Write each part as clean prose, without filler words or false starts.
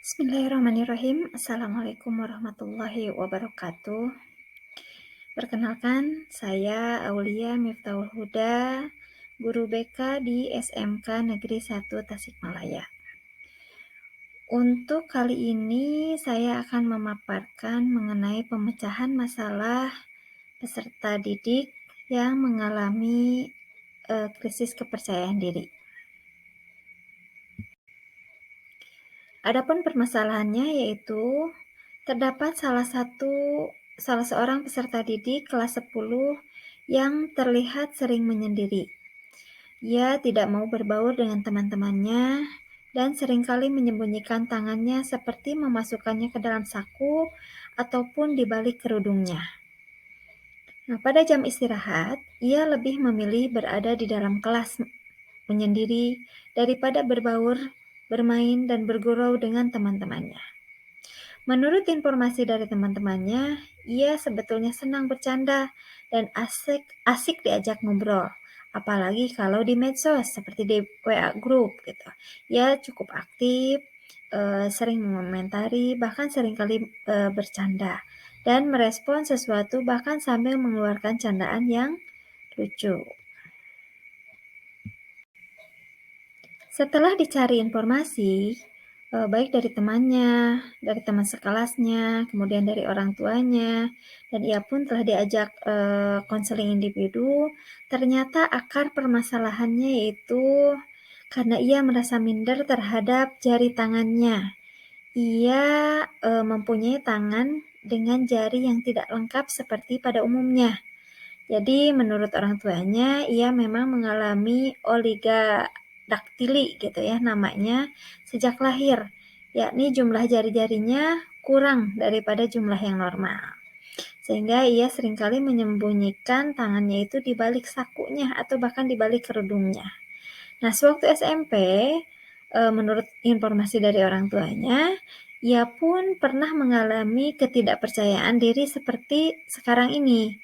Bismillahirrahmanirrahim. Assalamualaikum warahmatullahi wabarakatuh. Perkenalkan, saya Aulia Miftahul Huda, guru BK di SMK Negeri 1 Tasikmalaya. Untuk kali ini saya akan memaparkan mengenai pemecahan masalah peserta didik yang mengalami krisis kepercayaan diri. Adapun permasalahannya yaitu terdapat salah seorang peserta didik kelas 10 yang terlihat sering menyendiri. Ia tidak mau berbaur dengan teman-temannya dan seringkali menyembunyikan tangannya seperti memasukkannya ke dalam saku ataupun di balik kerudungnya. Nah, pada jam istirahat, ia lebih memilih berada di dalam kelas menyendiri daripada berbaur, bermain, dan bergurau dengan teman-temannya. Menurut informasi dari teman-temannya, ia sebetulnya senang bercanda dan asik diajak ngobrol. Apalagi kalau di medsos seperti di WA group gitu. Ia cukup aktif, sering mengomentari, bahkan seringkali bercanda dan merespon sesuatu bahkan sambil mengeluarkan candaan yang lucu. Setelah dicari informasi, baik dari temannya, dari teman sekelasnya, kemudian dari orang tuanya, dan ia pun telah diajak konseling individu, ternyata akar permasalahannya yaitu karena ia merasa minder terhadap jari tangannya. Ia mempunyai tangan dengan jari yang tidak lengkap seperti pada umumnya. Jadi menurut orang tuanya, ia memang mengalami oligodaktili gitu ya namanya sejak lahir, yakni jumlah jari-jarinya kurang daripada jumlah yang normal. Sehingga ia seringkali menyembunyikan tangannya itu di balik sakunya atau bahkan di balik kerudungnya. Nah, sewaktu SMP, menurut informasi dari orang tuanya, ia pun pernah mengalami ketidakpercayaan diri seperti sekarang ini.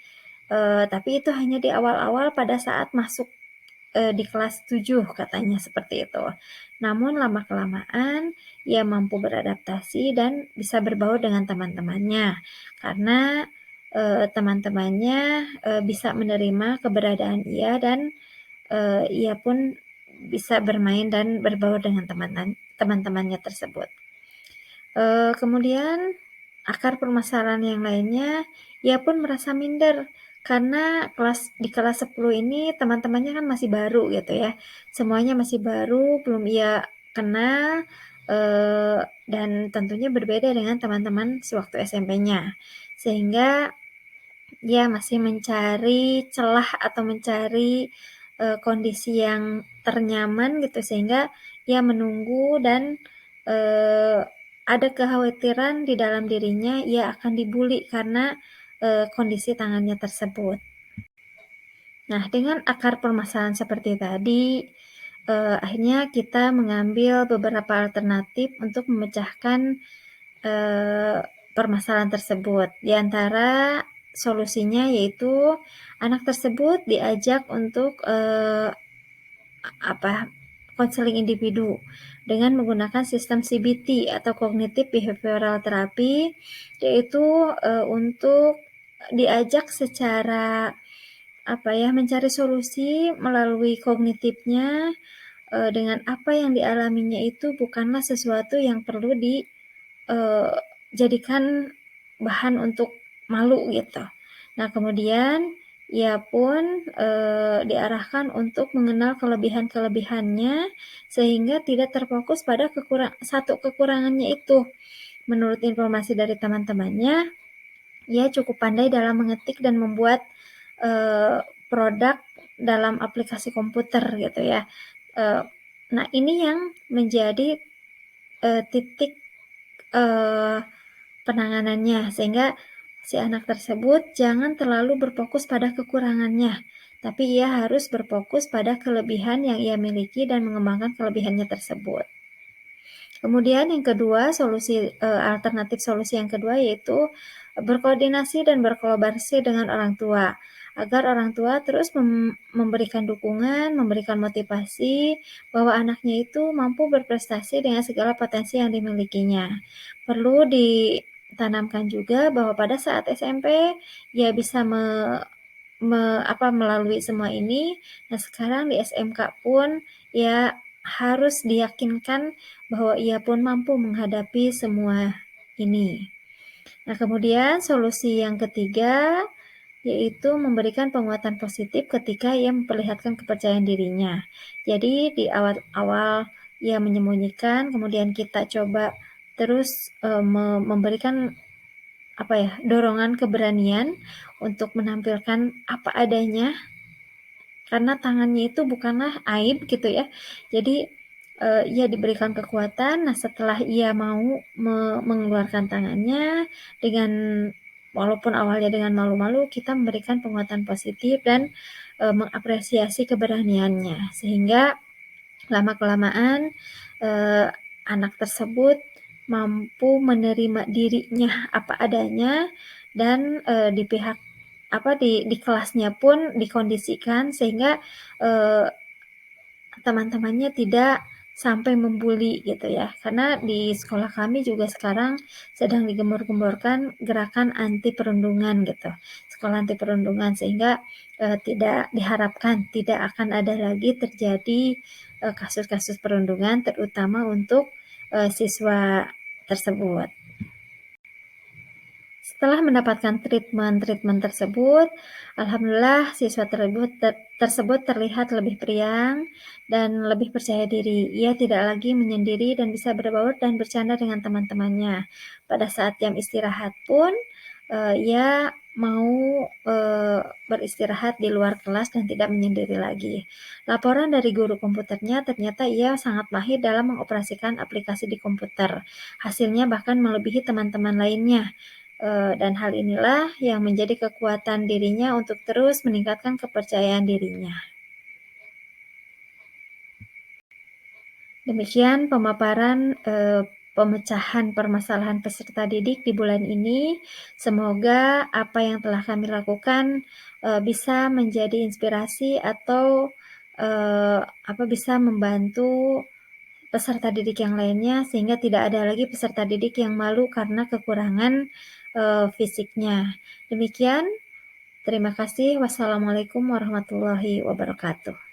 Tapi itu hanya di awal-awal pada saat masuk di kelas 7 katanya seperti itu. Namun lama-kelamaan ia mampu beradaptasi dan bisa berbaur dengan teman-temannya karena teman-temannya bisa menerima keberadaan ia dan ia pun bisa bermain dan berbaur dengan teman-temannya tersebut. Kemudian akar permasalahan yang lainnya, ia pun merasa minder karena di kelas 10 ini teman-temannya kan masih baru gitu ya. Semuanya masih baru, belum ia kenal, dan tentunya berbeda dengan teman-teman sewaktu SMP-nya. Sehingga ia masih mencari celah atau mencari kondisi yang ternyaman gitu sehingga ia menunggu dan ada kekhawatiran di dalam dirinya ia akan dibully karena kondisi tangannya tersebut. Nah, dengan akar permasalahan seperti tadi, akhirnya kita mengambil beberapa alternatif untuk memecahkan permasalahan tersebut. Di antara solusinya yaitu anak tersebut diajak untuk konseling individu dengan menggunakan sistem CBT atau Cognitive Behavioral Therapy, yaitu untuk diajak secara mencari solusi melalui kognitifnya dengan apa yang dialaminya itu bukanlah sesuatu yang perlu dijadikan bahan untuk malu gitu. Nah, kemudian ia pun diarahkan untuk mengenal kelebihan-kelebihannya sehingga tidak terfokus pada satu kekurangannya itu. Menurut informasi dari teman-temannya, ia cukup pandai dalam mengetik dan membuat produk dalam aplikasi komputer gitu ya. Nah, ini yang menjadi titik penanganannya sehingga si anak tersebut jangan terlalu berfokus pada kekurangannya, tapi ia harus berfokus pada kelebihan yang ia miliki dan mengembangkan kelebihannya tersebut. Kemudian yang kedua, alternatif solusi yang kedua yaitu berkoordinasi dan berkolaborasi dengan orang tua, agar orang tua terus memberikan dukungan, memberikan motivasi bahwa anaknya itu mampu berprestasi dengan segala potensi yang dimilikinya. Perlu ditanamkan juga bahwa pada saat SMP ia bisa melalui semua ini. Nah, sekarang di SMK pun ya harus diyakinkan bahwa ia pun mampu menghadapi semua ini. Nah, kemudian solusi yang ketiga yaitu memberikan penguatan positif ketika ia memperlihatkan kepercayaan dirinya. Jadi di awal-awal ia menyembunyikan, kemudian kita coba terus memberikan dorongan keberanian untuk menampilkan apa adanya, karena tangannya itu bukanlah aib gitu ya. Jadi ia diberikan kekuatan. Nah, setelah ia mau mengeluarkan tangannya dengan walaupun awalnya dengan malu-malu, kita memberikan penguatan positif dan mengapresiasi keberaniannya, sehingga lama-kelamaan anak tersebut mampu menerima dirinya apa adanya, dan di pihak di kelasnya pun dikondisikan sehingga teman-temannya tidak sampai membuli gitu ya. Karena di sekolah kami juga sekarang sedang digembor-gemborkan gerakan anti perundungan gitu. Sekolah anti perundungan, sehingga tidak diharapkan tidak akan ada lagi terjadi kasus-kasus perundungan, terutama untuk siswa tersebut. Setelah mendapatkan treatment tersebut, alhamdulillah siswa tersebut terlihat lebih periang dan lebih percaya diri. Ia tidak lagi menyendiri dan bisa berbaur dan bercanda dengan teman-temannya. Pada saat jam istirahat pun, ia mau beristirahat di luar kelas dan tidak menyendiri lagi. Laporan dari guru komputernya, ternyata ia sangat mahir dalam mengoperasikan aplikasi di komputer. Hasilnya bahkan melebihi teman-teman lainnya. Dan hal inilah yang menjadi kekuatan dirinya untuk terus meningkatkan kepercayaan dirinya. Demikian pemaparan pemecahan permasalahan peserta didik di bulan ini. Semoga apa yang telah kami lakukan bisa menjadi inspirasi atau bisa membantu peserta didik yang lainnya, sehingga tidak ada lagi peserta didik yang malu karena kekurangan fisiknya. Demikian, terima kasih. Wassalamualaikum warahmatullahi wabarakatuh.